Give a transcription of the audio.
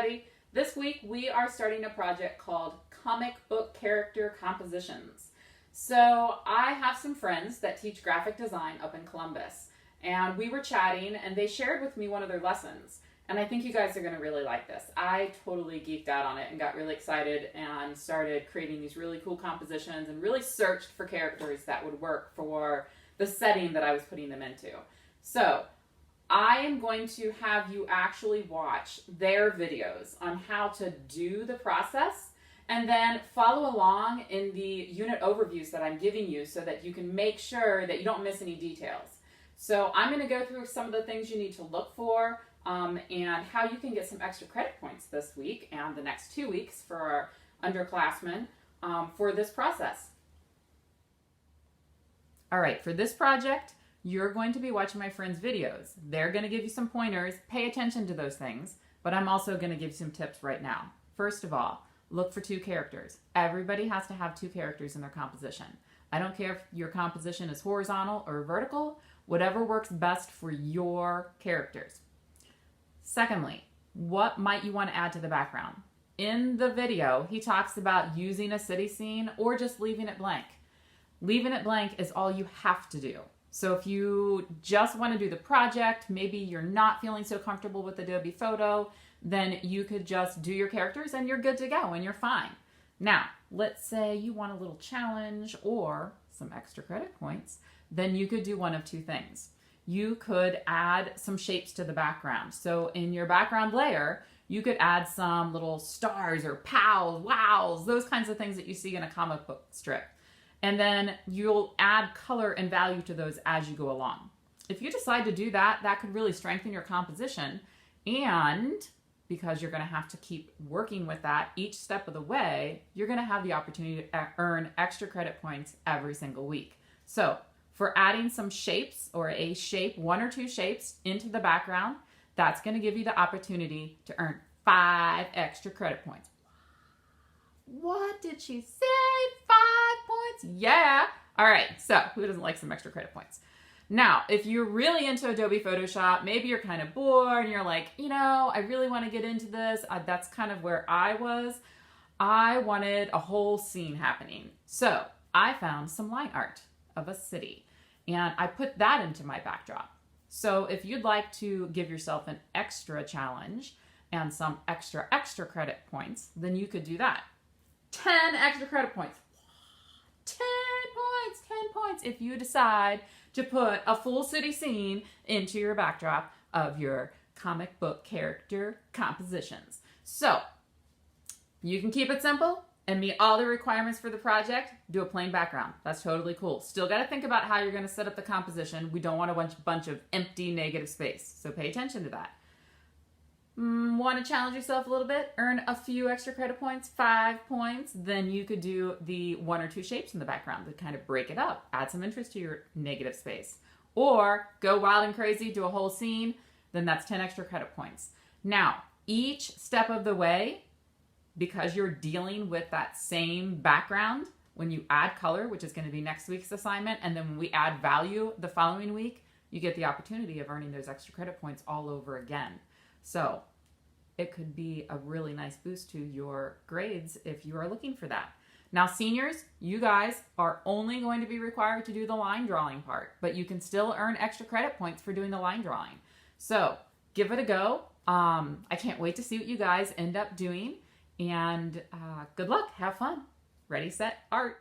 everybody. This week we are starting a project called Comic Book Character Compositions. So I have some friends that teach graphic design up in Columbus, and we were chatting and they shared with me one of their lessons. And I think you guys are going to really like this. I totally geeked out on it and got really excited and started creating these really cool compositions and really searched for characters that would work for the setting that I was putting them into. So I am going to have you actually watch their videos on how to do the process and then follow along in the unit overviews that I'm giving you so that you can make sure that you don't miss any details. So I'm going to go through some of the things you need to look for and how you can get some extra credit points this week and the next 2 weeks for our underclassmen for this process. All right, for this project, you're going to be watching my friends' videos. They're going to give you some pointers. Pay attention to those things, but I'm also going to give you some tips right now. First of all, look for 2 characters. Everybody has to have 2 characters in their composition. I don't care if your composition is horizontal or vertical, whatever works best for your characters. Secondly, what might you want to add to the background? In the video, he talks about using a city scene or just leaving it blank. Leaving it blank is all you have to do. So if you just want to do the project, maybe you're not feeling so comfortable with Adobe Photo, then you could just do your characters and you're good to go and you're fine. Now, let's say you want a little challenge or some extra credit points, then you could do one of 2 things. You could add some shapes to the background. So in your background layer, you could add some little stars or pows, wows, those kinds of things that you see in a comic book strip. And then you'll add color and value to those as you go along. If you decide to do that, that could really strengthen your composition. And because you're going to have to keep working with that each step of the way, you're going to have the opportunity to earn extra credit points every single week. So for adding some shapes or a shape, 1 or 2 shapes into the background, that's going to give you the opportunity to earn 5 extra credit points. What did she say? 5 points? Yeah. All right. So who doesn't like some extra credit points? Now, if you're really into Adobe Photoshop, maybe you're kind of bored and you're like, I really want to get into this. That's kind of where I was. I wanted a whole scene happening. So I found some line art of a city and I put that into my backdrop. So if you'd like to give yourself an extra challenge and some extra credit points, then you could do that. 10 extra credit points. 10 points if you decide to put a full city scene into your backdrop of your comic book character compositions. So you can keep it simple and meet all the requirements for the project. Do a plain background. That's totally cool. Still got to think about how you're going to set up the composition. We don't want a bunch of empty negative space, so pay attention to that. Want to challenge yourself a little bit, earn a few extra credit points, 5 points, then you could do the 1 or 2 shapes in the background to kind of break it up, add some interest to your negative space. Or go wild and crazy, do a whole scene, then that's 10 extra credit points. Now, each step of the way, because you're dealing with that same background, when you add color, which is going to be next week's assignment, and then when we add value the following week, you get the opportunity of earning those extra credit points all over again. So it could be a really nice boost to your grades if you are looking for that. Now, seniors, you guys are only going to be required to do the line drawing part, but you can still earn extra credit points for doing the line drawing. So give it a go. I can't wait to see what you guys end up doing. And good luck. Have fun. Ready, set, art.